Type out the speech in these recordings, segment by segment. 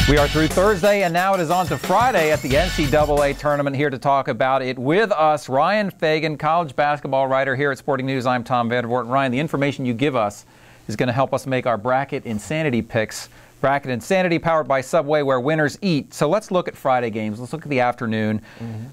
We are through Thursday, and now it is on to Friday at the NCAA Tournament. Here to talk about it with us, Ryan Fagan, college basketball writer here at Sporting News. I'm Tom Vandervoort. Ryan, the information you give us is going to help us make our Bracket Insanity picks. Bracket Insanity powered by Subway, where winners eat. So let's look at Friday games. Let's look at the afternoon.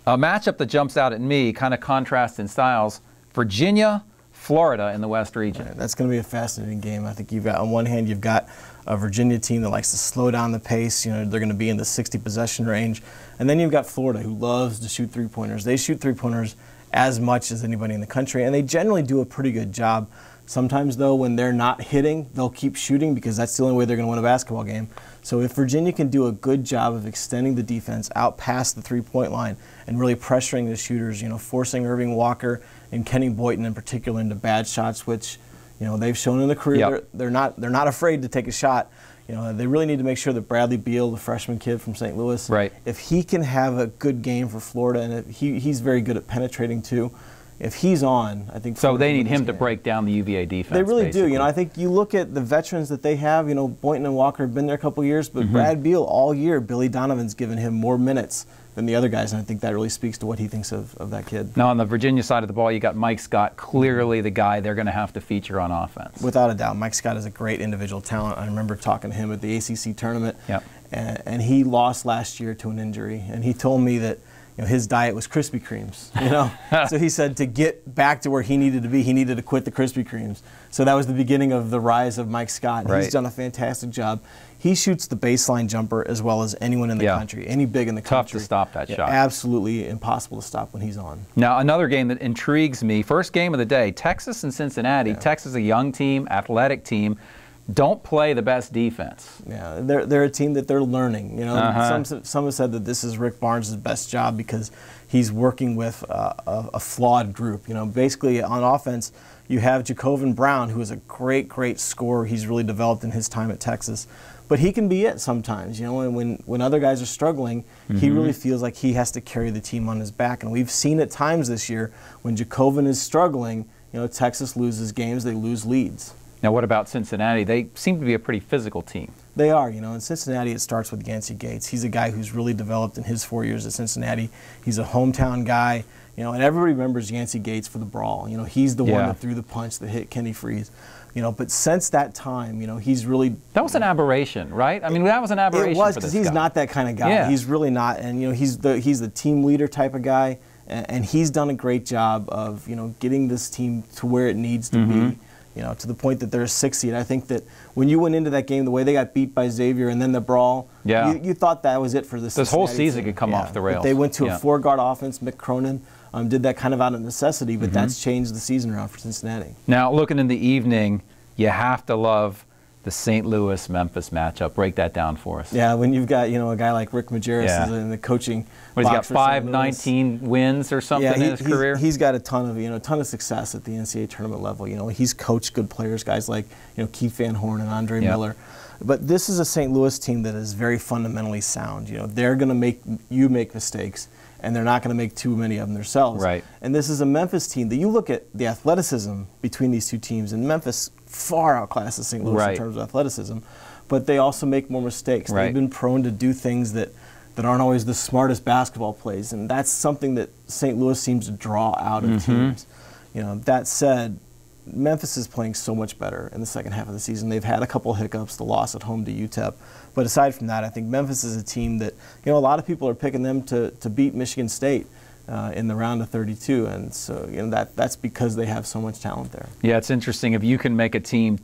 A matchup that jumps out at me, kind of contrast in styles, Virginia, Florida in the West region. Right, that's going to be a fascinating game. I think you've got, on one hand, you've got a Virginia team that likes to slow down the pace. You know, they're going to be in the 60 possession range. And then you've got Florida, who loves to shoot three-pointers. They shoot three-pointers as much as anybody in the country, and they generally do a pretty good job. Sometimes, though, when they're not hitting, they'll keep shooting because that's the only way they're going to win a basketball game. So if Virginia can do a good job of extending the defense out past the three-point line and really pressuring the shooters, you know, forcing Irving Walker and Kenny Boynton in particular into bad shots, which, you know, they've shown in the career they're not afraid to take a shot. You know, they really need to make sure that Bradley Beal, the freshman kid from St. Louis, if he can have a good game for Florida, and he's very good at penetrating too. If he's on, I think. So they need him to break down the UVA defense. They really do. You know, I think you look at the veterans that they have. You know, Boynton and Walker have been there a couple of years, but Brad Beal all year, Billy Donovan's given him more minutes than the other guys, and I think that really speaks to what he thinks of that kid. Now, on the Virginia side of the ball, you got Mike Scott, clearly the guy they're going to have to feature on offense. Without a doubt, Mike Scott is a great individual talent. I remember talking to him at the ACC tournament, and he lost last year to an injury, and he told me that, you know, his diet was Krispy Kremes, you know. So he said to get back to where he needed to be, he needed to quit the Krispy Kremes. So that was the beginning of the rise of Mike Scott. He's done a fantastic job. He shoots the baseline jumper as well as anyone in the country, any big in the country. Tough to stop that shot. Absolutely impossible to stop when he's on. Now, another game that intrigues me, first game of the day, Texas and Cincinnati. Texas, a young team, athletic team, don't play the best defense. Yeah, they're a team that they're learning. You know, some have said that this is Rick Barnes' best job because he's working with a flawed group. You know, basically on offense, you have Jacobin Brown, who is a great scorer. He's really developed in his time at Texas. But he can be it sometimes, you know, and when other guys are struggling, he really feels like he has to carry the team on his back. And we've seen at times this year when Jacobin is struggling, you know, Texas loses games, they lose leads. Now, what about Cincinnati? They seem to be a pretty physical team. They are, you know. In Cincinnati, it starts with Yancey Gates. He's a guy who's really developed in his 4 years at Cincinnati. He's a hometown guy, you know, and everybody remembers Yancey Gates for the brawl. You know, he's the one that threw the punch that hit Kenny Freese. You know, but since that time, you know, he's really... That was an aberration, right? I mean, that was an aberration for this guy. It was, because he's not that kind of guy. He's really not. And, you know, he's the team leader type of guy, and he's done a great job of, you know, getting this team to where it needs to be. You know, to the point that they're a 6 seed. I think that when you went into that game, the way they got beat by Xavier and then the brawl, you thought that was it for this whole season could come off the rails. But they went to a four-guard offense. Mick Cronin did that kind of out of necessity, but that's changed the season around for Cincinnati. Now, looking in the evening, you have to love the St. Louis-Memphis matchup. Break that down for us. Yeah, when you've got, you know, a guy like Rick Majerus in the coaching. He's got 5-19 wins or something in his career. He's got a ton of success at the NCAA tournament level. You know, he's coached good players, guys like, you know, Keith Van Horn and Andre Miller. But this is a St. Louis team that is very fundamentally sound. You know, they're going to make you make mistakes, and they're not going to make too many of them themselves. And this is a Memphis team that you look at the athleticism between these two teams, and Memphis far outclasses St. Louis in terms of athleticism, but they also make more mistakes. They've been prone to do things that aren't always the smartest basketball plays, and that's something that St. Louis seems to draw out of teams. You know, that said, Memphis is playing so much better in the second half of the season. They've had a couple hiccups, the loss at home to UTEP. But aside from that, I think Memphis is a team that, you know, a lot of people are picking them to beat Michigan State in the round of 32. And so, you know, that's because they have so much talent there. Yeah, it's interesting. If you can make a team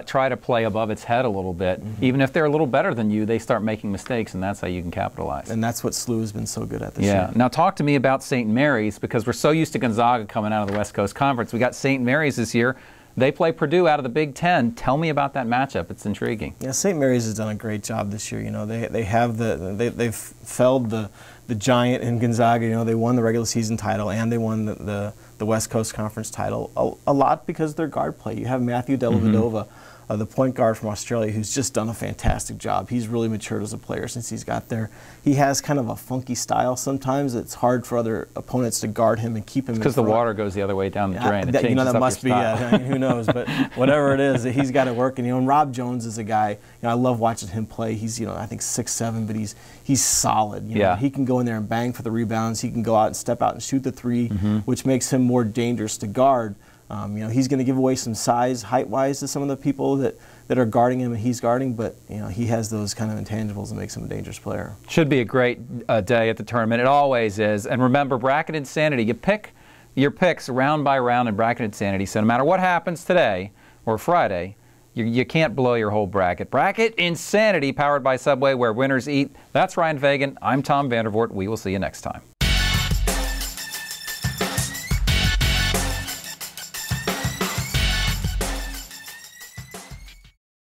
try to play above its head a little bit, even if they're a little better than you, they start making mistakes, and that's how you can capitalize. And that's what SLU has been so good at this year. Now talk to me about St. Mary's, because we're so used to Gonzaga coming out of the West Coast Conference. We got St. Mary's this year. They play Purdue out of the Big Ten. Tell me about that matchup. It's intriguing. Yeah, St. Mary's has done a great job this year. You know, they've felled the giant in Gonzaga. You know, they won the regular season title and they won the West Coast Conference title. A lot because of their guard play. You have Matthew Dellavedova, the point guard from Australia, who's just done a fantastic job. He's really matured as a player since he's got there. He has kind of a funky style sometimes. It's hard for other opponents to guard him and keep him in front. Because the water goes the other way down the drain. You know, that must be, I mean, who knows, but whatever it is, he's got to work. And, you know, and Rob Jones is a guy, you know, I love watching him play. He's, you know, I think 6'7", but he's solid. You know? He can go in there and bang for the rebounds. He can go out and step out and shoot the three, which makes him more dangerous to guard. You know, he's going to give away some size, height-wise, to some of the people that are guarding him and he's guarding, but, you know, he has those kind of intangibles that makes him a dangerous player. Should be a great day at the tournament. It always is. And remember, Bracket Insanity, you pick your picks round by round in Bracket Insanity, so no matter what happens today or Friday, you can't blow your whole bracket. Bracket Insanity, powered by Subway, where winners eat. That's Ryan Fagan. I'm Tom Vandervoort. We will see you next time.